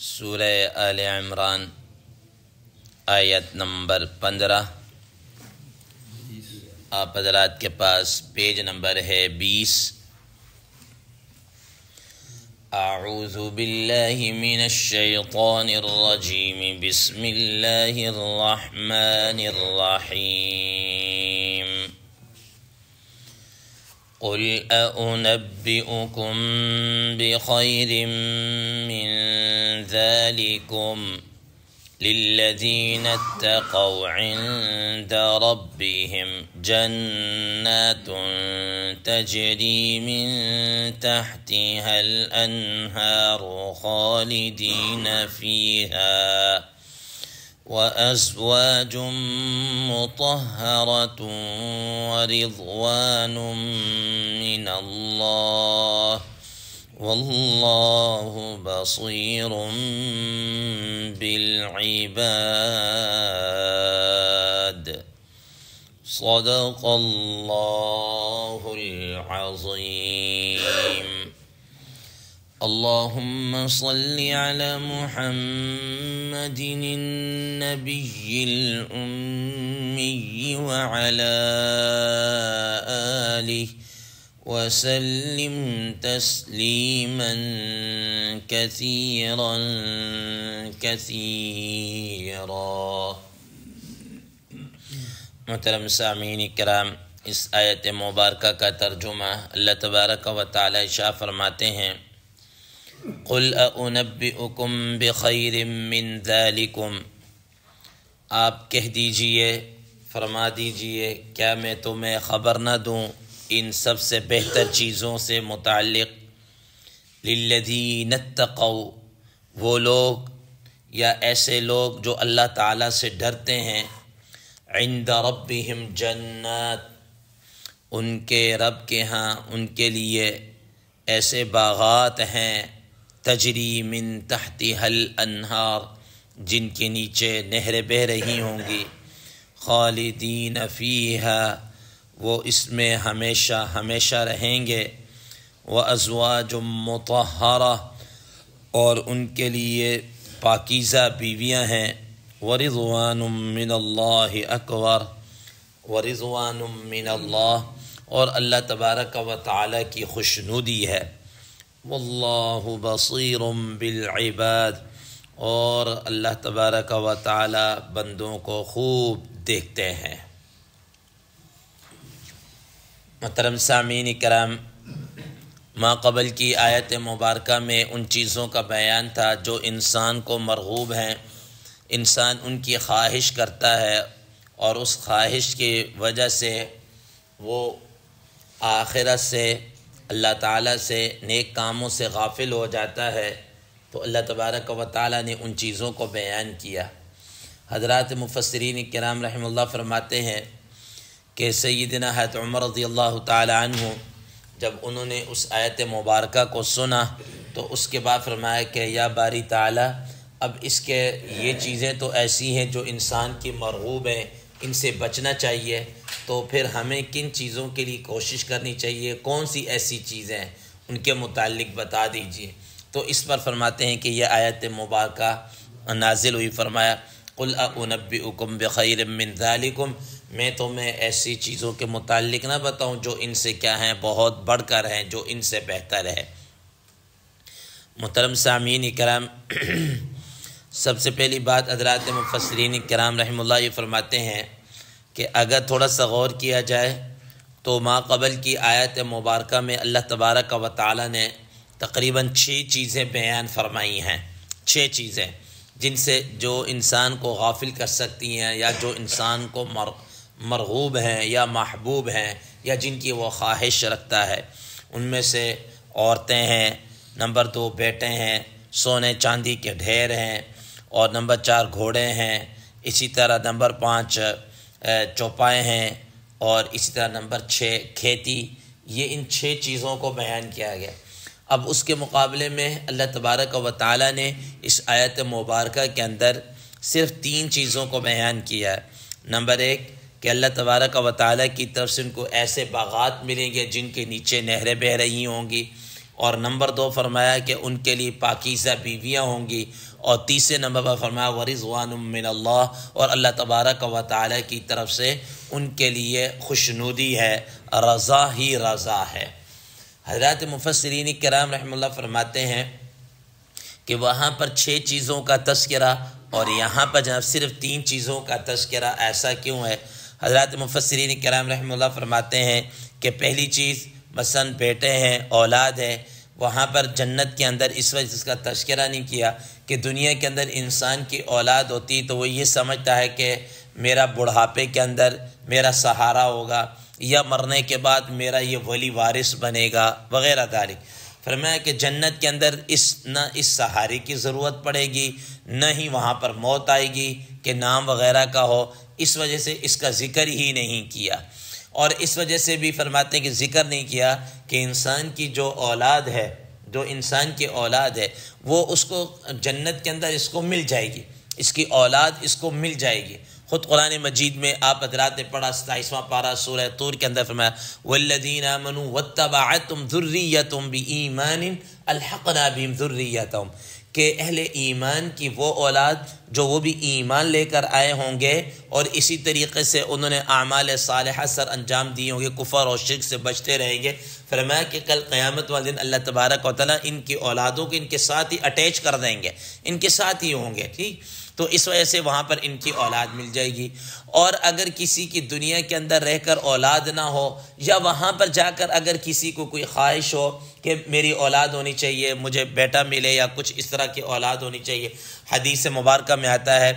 سورہ آل عمران آیت نمبر 15۔ آپ حضرات کے پاس پیج نمبر ہے 20۔ اعوذ باللہ من الشیطان الرجیم، بسم اللہ الرحمن الرحیم۔ قل أنبئكم بخير من ذلكم للذين اتقوا عند ربهم جنات تجري من تحتها الأنهار خالدين فيها وأزواج مطهرة ورضوان من الله والله بصير بالعباد۔ صدق الله العظيم۔ اللهم صل على محمد النبي الأمي وعلى آله وسلم تسليما كثيرا كثيرا۔ محترم سامعین کرام، اس آیت مبارکہ کا ترجمہ اللہ تبارک و تعالی ارشاد فرماتے ہیں، قل اُنبئکم بخیر من ذالکم، آپ کہہ دیجئے، فرما دیجئے، کیا میں تمہیں خبر نہ دوں ان سب سے بہتر چیزوں سے متعلق، للذین اتقوا، وہ لوگ یا ایسے لوگ جو اللہ تعالیٰ سے ڈرتے ہیں، عند ربہم جنات، ان کے رب کے ہاں ان کے لیے ایسے باغات ہیں، تجری من تحتها الانہار، جن کے نیچے نہریں بہہ رہی ہوں گی، خالدین فیہا، وہ اس میں ہمیشہ ہمیشہ رہیں گے، وازواج مطہرہ، اور ان کے لیے پاکیزہ بیویاں ہیں، ورضوان من اللہ اکبر، ورضوان من اللہ، اور اللہ تبارک و تعالی کی خوشنودی ہے، واللہ بصیر بالعباد، اور اللہ تبارک و تعالی بندوں کو خوب دیکھتے ہیں۔ محترم سامعین کرام، ما قبل کی آیت مبارکہ میں ان چیزوں کا بیان تھا جو انسان کو مرغوب ہیں، انسان ان کی خواہش کرتا ہے، اور اس خواہش کی وجہ سے وہ آخرت سے، اللہ تعالیٰ سے، نیک کاموں سے غافل ہو جاتا ہے، تو اللہ تبارک و تعالیٰ نے ان چیزوں کو بیان کیا۔ حضرات مفسرین کرام رحمہ اللہ فرماتے ہیں کہ سیدنا حضرت عمر رضی اللہ تعالی عنہ جب انہوں نے اس آیت مبارکہ کو سنا تو اس کے بعد فرمایا کہ یا باری تعالی، اب اس کے یہ چیزیں تو ایسی ہیں جو انسان کی مرغوب ہیں، ان سے بچنا چاہیے، تو پھر ہمیں کن چیزوں کے لیے کوشش کرنی چاہیے، کون سی ایسی چیزیں ہیں ان کے متعلق بتا دیجئے۔ تو اس پر فرماتے ہیں کہ یہ آیت مبارکہ نازل ہوئی، فرمایا قل انبئکم بخیر من ذالکم، میں تمہیں ایسی چیزوں کے متعلق نہ بتاؤں جو ان سے کیا ہیں، بہت بڑھ کر ہیں، جو ان سے بہتر ہے۔ محترم سامعین کرام، سب سے پہلی بات حضرات مفسرین کرام رحمہ اللہ یہ فرماتے ہیں کہ اگر تھوڑا سا غور کیا جائے تو ما قبل کی آیت مبارکہ میں اللہ تبارک و تعالی نے تقریباً 6 چیزیں بیان فرمائی ہیں، 6 چیزیں جن سے جو انسان کو غافل کر سکتی ہیں، یا جو انسان کو مرغوب ہیں یا محبوب ہیں، یا جن کی وہ خواہش رکھتا ہے۔ ان میں سے عورتیں ہیں، نمبر 2 بیٹے ہیں، سونے چاندی کے ڈھیر ہیں، اور نمبر 4 گھوڑے ہیں، اسی طرح نمبر 5 چوپائے ہیں، اور اسی طرح نمبر 6 کھیتی۔ یہ ان 6 چیزوں کو بیان کیا گیا۔ اب اس کے مقابلے میں اللہ تبارک و تعالی نے اس آیت مبارکہ کے اندر صرف 3 چیزوں کو بیان کیا ہے۔ نمبر 1 کہ اللہ تبارک و تعالیٰ کی طرف سے ان کو ایسے باغات ملیں گے جن کے نیچے نہریں بہہ رہی ہوں گی۔ اور نمبر 2 فرمایا کہ ان کے لیے پاکیزہ بیویاں ہوں گی، اور تیسرے نمبر پر فرمایا ورضوان من اللہ، اور اللہ تبارک و تعالی کی طرف سے ان کے لیے خوشنودی ہے، رضا ہی رضا ہے۔ حضرات مفسرین کرام رحمہ اللہ فرماتے ہیں کہ وہاں پر 6 چیزوں کا تذکرہ اور یہاں پر جناب صرف 3 چیزوں کا تذکرہ، ایسا کیوں ہے؟ حضرات مفسرین کرام رحمہ اللہ فرماتے ہیں کہ پہلی چیز مثلا بیٹے ہیں، اولاد ہے، وہاں پر جنت کے اندر اس وجہ اس کا تذکرہ نہیں کیا کہ دنیا کے اندر انسان کی اولاد ہوتی تو وہ یہ سمجھتا ہے کہ میرا بڑھاپے کے اندر میرا سہارا ہوگا، یا مرنے کے بعد میرا یہ ولی وارث بنے گا وغیرہ ذالک۔ فرمایا کہ جنت کے اندر نہ اس سہارے کی ضرورت پڑے گی، نہ ہی وہاں پر موت آئے گی کہ نام وغیرہ کا ہو، اس وجہ سے اس کا ذکر ہی نہیں کیا۔ اور اس وجہ سے بھی فرماتے ہیں کہ ذکر نہیں کیا کہ انسان کی جو اولاد ہے، جو انسان کی اولاد ہے وہ اس کو جنت کے اندر اس کو مل جائے گی، اس کی اولاد اس کو مل جائے گی۔ خود قرآن مجید میں آپ حضرات نے پڑھا 27واں پارہ سورہ طور کے اندر فرمایا والذین آمنوا واتبعتهم ذریتهم بایمان الحقنا بهم ذریتهم، کہ اہل ایمان کی وہ اولاد جو وہ بھی ایمان لے کر آئے ہوں گے اور اسی طریقے سے انہوں نے اعمال صالحہ سر انجام دیے ہوں گے، کفر اور شرک سے بچتے رہیں گے، فرمایا کہ کل قیامت والے دن اللہ تبارک و تعالیٰ ان کی اولادوں کو ان کے ساتھ ہی اٹیچ کر دیں گے، ان کے ساتھ ہی ہوں گے، ٹھیک؟ تو اس وجہ سے وہاں پر ان کی اولاد مل جائے گی۔ اور اگر کسی کی دنیا کے اندر رہ کر اولاد نہ ہو، یا وہاں پر جا کر اگر کسی کو کوئی خواہش ہو کہ میری اولاد ہونی چاہیے، مجھے بیٹا ملے یا کچھ اس طرح کی اولاد ہونی چاہیے، حدیث مبارکہ میں آتا ہے،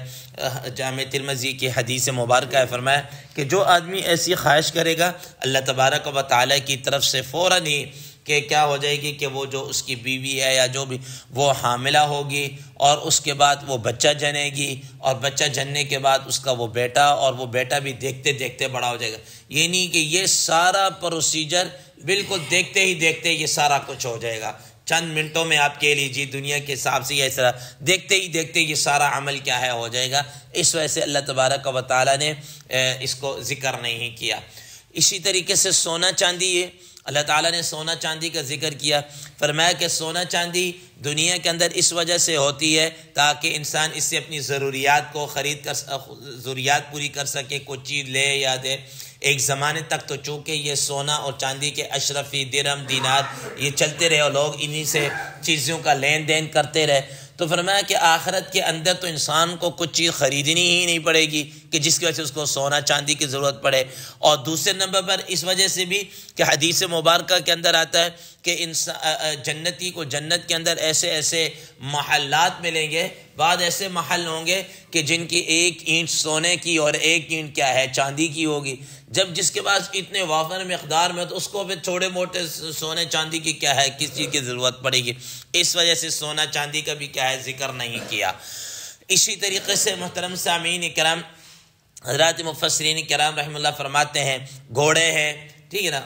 جامع ترمذی کی حدیث مبارکہ ہے، فرمایا کہ جو آدمی ایسی خواہش کرے گا اللہ تبارک و تعالیٰ کی طرف سے فوراً ہی کہ کیا ہو جائے گی کہ وہ جو اس کی بیوی ہے یا جو بھی وہ حاملہ ہوگی، اور اس کے بعد وہ بچہ جنے گی، اور بچہ جننے کے بعد اس کا وہ بیٹا، اور وہ بیٹا بھی دیکھتے دیکھتے بڑا ہو جائے گا۔ یہ نہیں کہ یہ سارا پروسیجر بالکل دیکھتے ہی دیکھتے یہ سارا کچھ ہو جائے گا، چند منٹوں میں آپ کہہ لیجیے دنیا کے حساب سے اس طرح دیکھتے ہی دیکھتے یہ سارا عمل کیا ہے ہو جائے گا۔ اس وجہ سے اللہ تبارک و تعالیٰ نے اس کو ذکر نہیں کیا۔ اسی طریقے سے سونا چاندی ہے، اللہ تعالیٰ نے سونا چاندی کا ذکر کیا، فرمایا کہ سونا چاندی دنیا کے اندر اس وجہ سے ہوتی ہے تاکہ انسان اس سے اپنی ضروریات کو خرید کر ضروریات پوری کر سکے، کوئی چیز لے یا دے۔ ایک زمانے تک تو چونکہ یہ سونا اور چاندی کے اشرفی، درہم، دینار یہ چلتے رہے اور لوگ انہی سے چیزوں کا لین دین کرتے رہے، تو فرمایا کہ آخرت کے اندر تو انسان کو کچھ چیز خریدنی ہی نہیں پڑے گی کہ جس کی وجہ سے اس کو سونا چاندی کی ضرورت پڑے۔ اور دوسرے نمبر پر اس وجہ سے بھی کہ حدیث مبارکہ کے اندر آتا ہے کہ جنتی کو جنت کے اندر ایسے ایسے محلات ملیں گے، بعد ایسے محل ہوں گے کہ جن کی 1 اینٹ سونے کی اور 1 اینٹ کیا ہے چاندی کی ہوگی۔ جب جس کے پاس اتنے وافر مقدار میں تو اس کو پھر چھوٹے موٹے سونے چاندی کی کیا ہے کس چیز کی ضرورت پڑے گی، اس وجہ سے سونا چاندی کا بھی کیا ہے ذکر نہیں کیا۔ اسی طریقے سے محترم سامعین کرام، حضرات مفسرین کرام رحمہ اللہ فرماتے ہیں گھوڑے ہیں، ٹھیک ہے نا،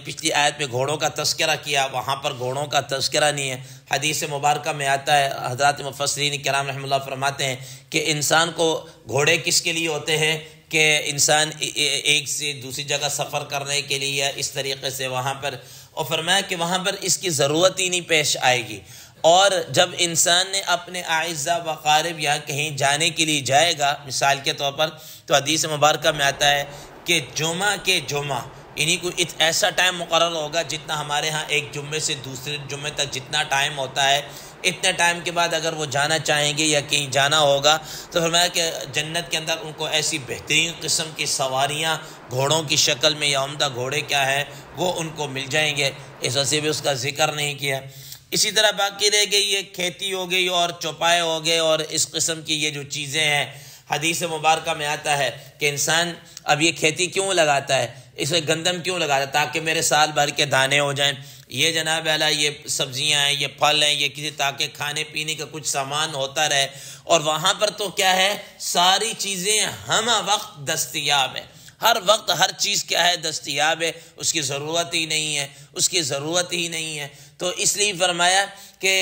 پچھلی آیت میں گھوڑوں کا تذکرہ کیا، وہاں پر گھوڑوں کا تذکرہ نہیں ہے۔ حدیث مبارکہ میں آتا ہے، حضرات مفسرین کرام رحمہ اللہ فرماتے ہیں کہ انسان کو گھوڑے کس کے لیے ہوتے ہیں کہ انسان ایک سے دوسری جگہ سفر کرنے کے لیے، اس طریقے سے وہاں پر، اور فرمایا کہ وہاں پر اس کی ضرورت ہی نہیں پیش آئے گی۔ اور جب انسان نے اپنے اعزاء و اقارب یا کہیں جانے کے لیے جائے گا، مثال کے طور پر، تو حدیث مبارکہ میں آتا ہے کہ جمعہ کے جمعہ انہیں کو ایسا ٹائم مقرر ہوگا جتنا ہمارے ہاں ایک جمعے سے دوسرے جمعے تک جتنا ٹائم ہوتا ہے، اتنے ٹائم کے بعد اگر وہ جانا چاہیں گے یا کہیں جانا ہوگا تو فرمایا کہ جنت کے اندر ان کو ایسی بہترین قسم کی سواریاں گھوڑوں کی شکل میں یا عمدہ گھوڑے کیا ہے وہ ان کو مل جائیں گے، اس وجہ سے بھی اس کا ذکر نہیں کیا۔ اسی طرح باقی رہ گئی یہ کھیتی ہو گئی اور چوپائے ہو گئے اور اس قسم کی یہ جو چیزیں ہیں، حدیث مبارکہ میں آتا ہے کہ انسان اب یہ کھیتی کیوں لگاتا ہے، اس میں گندم کیوں لگاتا ہے تاکہ میرے سال بھر کے دانے ہو جائیں، یہ جناب اعلیٰ یہ سبزیاں ہیں، یہ پھل ہیں، یہ کسی تاکہ کھانے پینے کا کچھ سامان ہوتا رہے۔ اور وہاں پر تو کیا ہے ساری چیزیں ہمہ وقت دستیاب ہیں، ہر وقت ہر چیز کیا ہے دستیاب ہے، اس کی ضرورت ہی نہیں ہے، اس کی ضرورت ہی نہیں ہے۔ تو اس لیے فرمایا کہ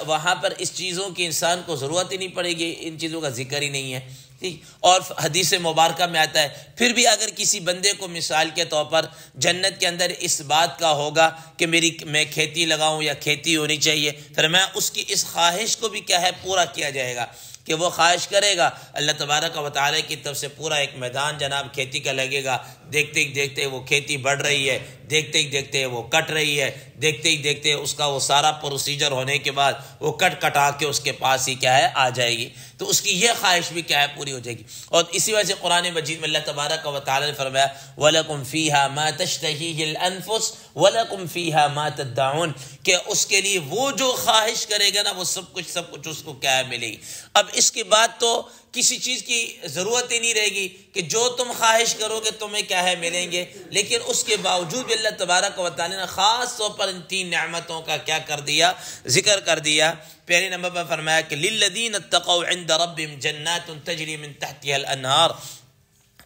وہاں پر اس چیزوں کی انسان کو ضرورت ہی نہیں پڑے گی، ان چیزوں کا ذکر ہی نہیں ہے۔ ٹھیک. اور حدیث مبارکہ میں آتا ہے پھر بھی اگر کسی بندے کو مثال کے طور پر جنت کے اندر اس بات کا ہوگا کہ میں کھیتی لگاؤں یا کھیتی ہونی چاہیے، فرمایا اس کی اس خواہش کو بھی کیا ہے پورا کیا جائے گا کہ وہ خواہش کرے گا، اللہ تبارک و تعالیٰ کی طرف سے پورا ایک میدان جناب کھیتی کا لگے گا، دیکھتے ہی دیکھتے وہ کھیتی بڑھ رہی ہے، دیکھتے ہی دیکھتے وہ کٹ رہی ہے، دیکھتے ہی دیکھتے اس کا وہ سارا پروسیجر ہونے کے بعد وہ کٹا کے اس کے پاس ہی کیا ہے آ جائے گی، تو اس کی یہ خواہش بھی کیا ہے پوری ہو جائے گی. اور اسی وجہ سے قرآن مجید میں اللہ تبارک و تعالیٰ نے فرمایا وَلَكُمْ فِيهَا مَا تَشْتَهِيهِ الْأَنفُسُ وَلَكُمْ فِيهَا مَا تَدَّعُونَ، کہ اس کے لیے وہ جو خواہش کرے گا نا وہ سب کچھ اس کو کیا ہے ملے گی. اب اس کے بعد تو کسی چیز کی ضرورت ہی نہیں رہے گی کہ جو تم خواہش کرو گے تمہیں کیا ہے ملیں گے، لیکن اس کے باوجود بھی اللہ تبارک و تعالیٰ نے خاص طور پر ان 3 نعمتوں کا کیا کر دیا، ذکر کر دیا. پہلے نمبر پر فرمایا کہ لِلَّذِينَ اتَّقَوْا عِنْدَ رَبِّهِمْ جَنَّاتٌ تَجْرِي مِنْ تَحْتِهَا الْأَنْهَارُ،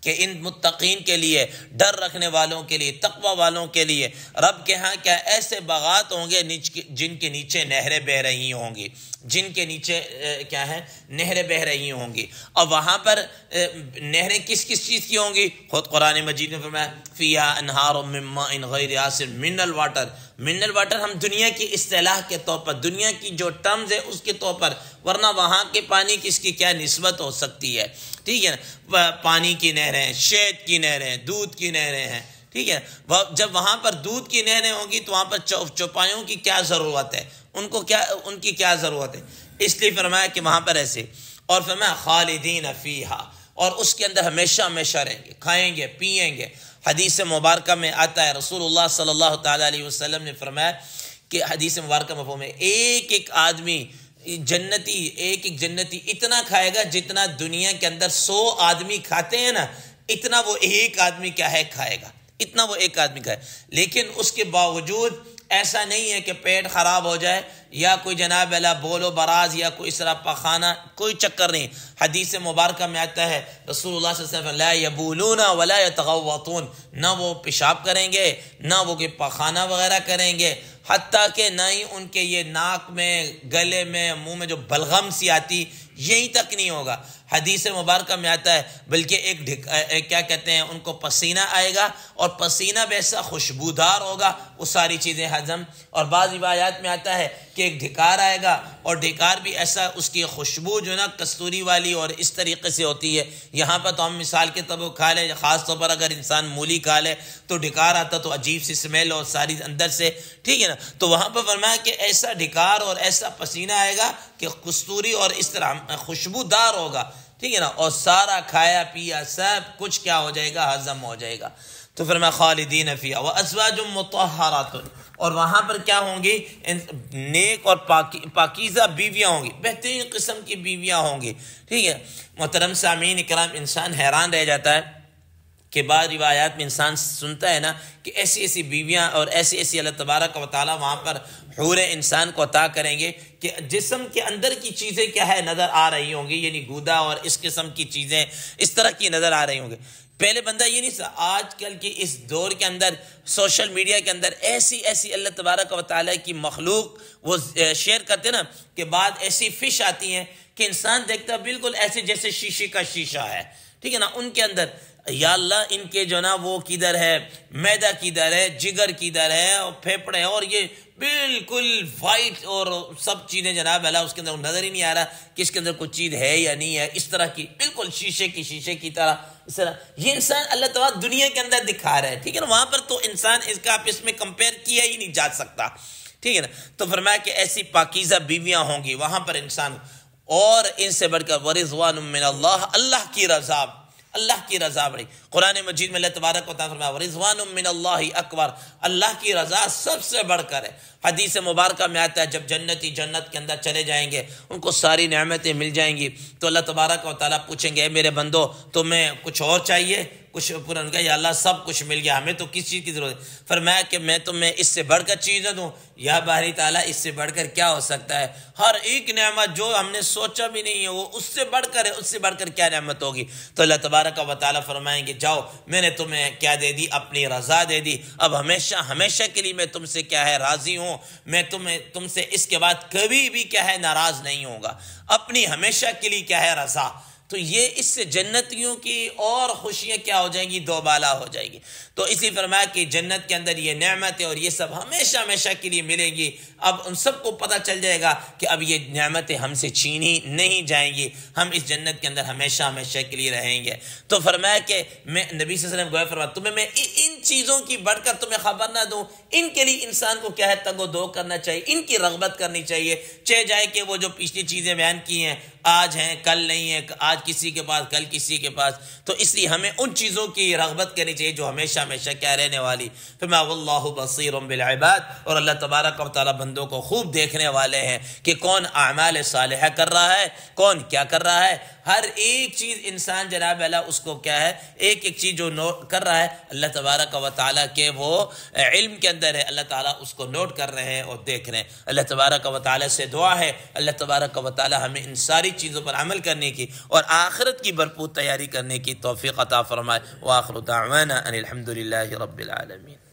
کہ ان متقین کے لیے، ڈر رکھنے والوں کے لیے، تقوی والوں کے لیے رب کے ہاں کیا ایسے باغات ہوں گے جن کے نیچے نہریں بہہ رہی ہوں گی، جن کے نیچے کیا ہے نہریں بہہ رہی ہوں گی. اور وہاں پر نہریں کس چیز کی ہوں گی؟ خود قرآن مجید نے فرمایا فیہا انہار من ماء غیر آسن، منرل واٹر ہم دنیا کی اصطلاح کے طور پر، دنیا کی جو ٹرمز ہے اس کے طور پر، ورنہ وہاں کے پانی کی اس کی کیا نسبت ہو سکتی ہے، ٹھیک ہے نا. پانی کی نہریں، شہد کی نہریں، دودھ کی نہریں ہیں، ٹھیک ہے. جب وہاں پر دودھ کی نہریں ہوں گی تو وہاں پر چوپایوں کی کیا ضرورت ہے، ان کی کیا ضرورت ہے، اس لیے فرمایا کہ وہاں پر ایسے. اور فرمایا خالدین فیہا، اور اس کے اندر ہمیشہ رہیں گے، کھائیں گے پیئیں گے. حدیث مبارکہ میں آتا ہے رسول اللہ صلی اللہ تعالیٰ علیہ وسلم نے فرمایا کہ حدیث مبارکہ مفہوم ہے ایک آدمی جنتی اتنا کھائے گا جتنا دنیا کے اندر 100 آدمی کھاتے ہیں نا، اتنا وہ ایک آدمی کیا ہے کھائے گا، اتنا وہ ایک آدمی کھائے. لیکن اس کے باوجود ایسا نہیں ہے کہ پیٹ خراب ہو جائے یا کوئی جناب اللہ بولو براز یا کوئی اس طرح پخانا، کوئی چکر نہیں. حدیث مبارکہ میں آتا ہے رسول اللہ صلی اللہ علیہ وسلم لا یبولون ولا یتغوطون، نہ وہ پیشاب کریں گے نہ وہ کہ پخانا وغیرہ کریں گے، حتیٰ کہ نہ ہی ان کے یہ ناک میں، گلے میں، منہ میں جو بلغم سی آتی یہیں تک نہیں ہوگا. حدیث مبارکہ میں آتا ہے بلکہ ایک کیا کہتے ہیں ان کو پسینہ آئے گا، اور پسینہ بھی ایسا خوشبودار ہوگا وہ ساری چیزیں ہضم. اور بعض روایات میں آتا ہے کہ ایک ڈھکار آئے گا، اور ڈھکار بھی ایسا اس کی خوشبو جو نا کستوری والی اور اس طریقے سے ہوتی ہے. یہاں پر تو ہم مثال کے طور پر کھا لیں، خاص طور پر اگر انسان مولی کھا لے تو ڈھکار آتا تو عجیب سی سمیل اور ساری اندر سے، ٹھیک ہے نا. تو وہاں پر فرمایا کہ ایسا ڈھکار اور ایسا پسینہ آئے گا کہ کستوری اور اس طرح خوشبودار ہوگا، ٹھیک ہے نا. اور سارا کھایا پیا سب کچھ کیا ہو جائے گا، ہضم ہو جائے گا. تو فرمایا خالدین فیہا وازواج مطہرات، اور وہاں پر کیا ہوں گی نیک اور پاکیزہ بیویاں ہوں گی، بہترین قسم کی بیویاں ہوں گی، ٹھیک ہے. محترم سامعین کرام، انسان حیران رہ جاتا ہے کہ بعض روایات میں انسان سنتا ہے نا کہ ایسی بیویاں اور ایسی اللہ تبارک و تعالیٰ وہاں پر حور انسان کو عطا کریں گے کہ جسم کے اندر کی چیزیں کیا ہے نظر آ رہی ہوں گی، یعنی گودا اور اس قسم کی چیزیں اس طرح کی نظر آ رہی ہوں گی. پہلے بندہ یہ نہیں سا، آج کل کی اس دور کے اندر سوشل میڈیا کے اندر ایسی اللہ تبارک و تعالیٰ کی مخلوق وہ شیئر کرتے نا کہ بعد ایسی فش آتی ہیں کہ انسان دیکھتا بالکل ایسے جیسے شیشے کا شیشہ ہے، ٹھیک ہے نا. ان کے اندر یا اللہ ان کے جو نا وہ کدھر ہے، میدا کدھر ہے، جگر کدھر ہے، اور پھیپڑے، اور یہ بالکل وائٹ اور سب چیزیں جناب اللہ اس کے اندر نظر ہی نہیں آ رہا کہ اس کے اندر کوئی چیز ہے یا نہیں ہے. اس طرح کی بالکل شیشے کی طرح اس طرح یہ انسان اللہ تعالیٰ دنیا کے اندر دکھا رہا ہے، ٹھیک ہے نا. وہاں پر تو انسان اس کا آپس میں کمپیئر کیا ہی نہیں جا سکتا، ٹھیک ہے نا. تو فرمایا کہ ایسی پاکیزہ بیویاں ہوں گی وہاں پر انسان، اور ان سے بڑھ کر ورضوان من اللہ، اللہ کی رضا بڑی. قرآن مجید میں اللہ تبارک و تعالیٰ فرمایا ورضوان من اللہ اکبر، اللہ کی رضا سب سے بڑھ کر ہے. حدیث مبارکہ میں آتا ہے جب جنتی جنت کے اندر چلے جائیں گے ان کو ساری نعمتیں مل جائیں گی تو اللہ تبارک و تعالیٰ پوچھیں گے اے میرے بندو تمہیں کچھ اور چاہیے؟ کچھ پورا ان کا یا اللہ سب کچھ مل گیا، ہمیں تو کس چیز کی ضرورت ہے؟ فرمایا کہ میں تمہیں اس سے بڑھ کر چیزیں دوں. یا باری تعالیٰ اس سے بڑھ کر کیا ہو سکتا ہے؟ ہر ایک نعمت جو ہم نے سوچا بھی نہیں ہے وہ اس سے بڑھ کر ہے، اس سے بڑھ کر کیا نعمت ہوگی؟ تو اللہ تبارک و تعالیٰ فرمائیں گے جاؤ میں نے تمہیں کیا دے دی؟ اپنی رضا دے دی. اب ہمیشہ کے لیے میں تم سے کیا ہے راضی ہوں، میں تم سے اس کے بعد کبھی بھی کیا ہے ناراض نہیں ہوگا. اپنی ہمیشہ کے لیے کیا ہے رضا. تو یہ اس سے جنتیوں کی اور خوشیاں کیا ہو جائیں گی؟ دو بالا ہو جائے گی۔ تو اسی فرمایا کہ جنت کے اندر یہ نعمت ہے اور یہ سب ہمیشہ ہمیشہ کے لیے ملے گی۔ اب ان سب کو پتہ چل جائے گا کہ اب یہ نعمتیں ہم سے چھینی نہیں جائیں گی، ہم اس جنت کے اندر ہمیشہ ہمیشہ کے لیے رہیں گے۔ تو فرمایا کہ میں نبی صلی اللہ علیہ وسلم گویا فرمایا تمہیں میں ان چیزوں کی بڑھ کر تمہیں خبر نہ دوں، ان کے لیے انسان کو کیا ہے تگ و دو کرنا چاہیے، ان کی رغبت کرنی چاہیے، چاہے جائے کہ وہ جو پچھلی چیزیں بیان کی ہیں آج ہیں کل نہیں ہیں، آج کسی کے پاس کل کسی کے پاس، تو اس لیے ہمیں ان چیزوں کی رغبت کرنی چاہیے جو ہمیشہ ہمیشہ کیا رہنے والی۔ فرمایا واللہ بصیر بالعباد، اور اللہ تبارک و تعالی بندوں کو خوب دیکھنے والے ہیں کہ کون اعمال صالحہ کر رہا ہے، کون کیا کر رہا ہے۔ ہر ایک چیز انسان جناب اللہ اس کو کیا ہے، ایک ایک چیز جو نوٹ کر رہا ہے اللہ تبارک و تعالیٰ کے وہ علم کے اندر ہے، اللہ تعالیٰ اس کو نوٹ کر رہے ہیں اور دیکھ رہے ہیں۔ اللہ تبارک و تعالیٰ سے دعا ہے اللہ تبارک و تعالیٰ ہمیں ان ساری چیزوں پر عمل کرنے کی اور آخرت کی بھرپور تیاری کرنے کی توفیق عطا فرمائے۔ وآخر دعوانا ان الحمد للہ رب العالمین۔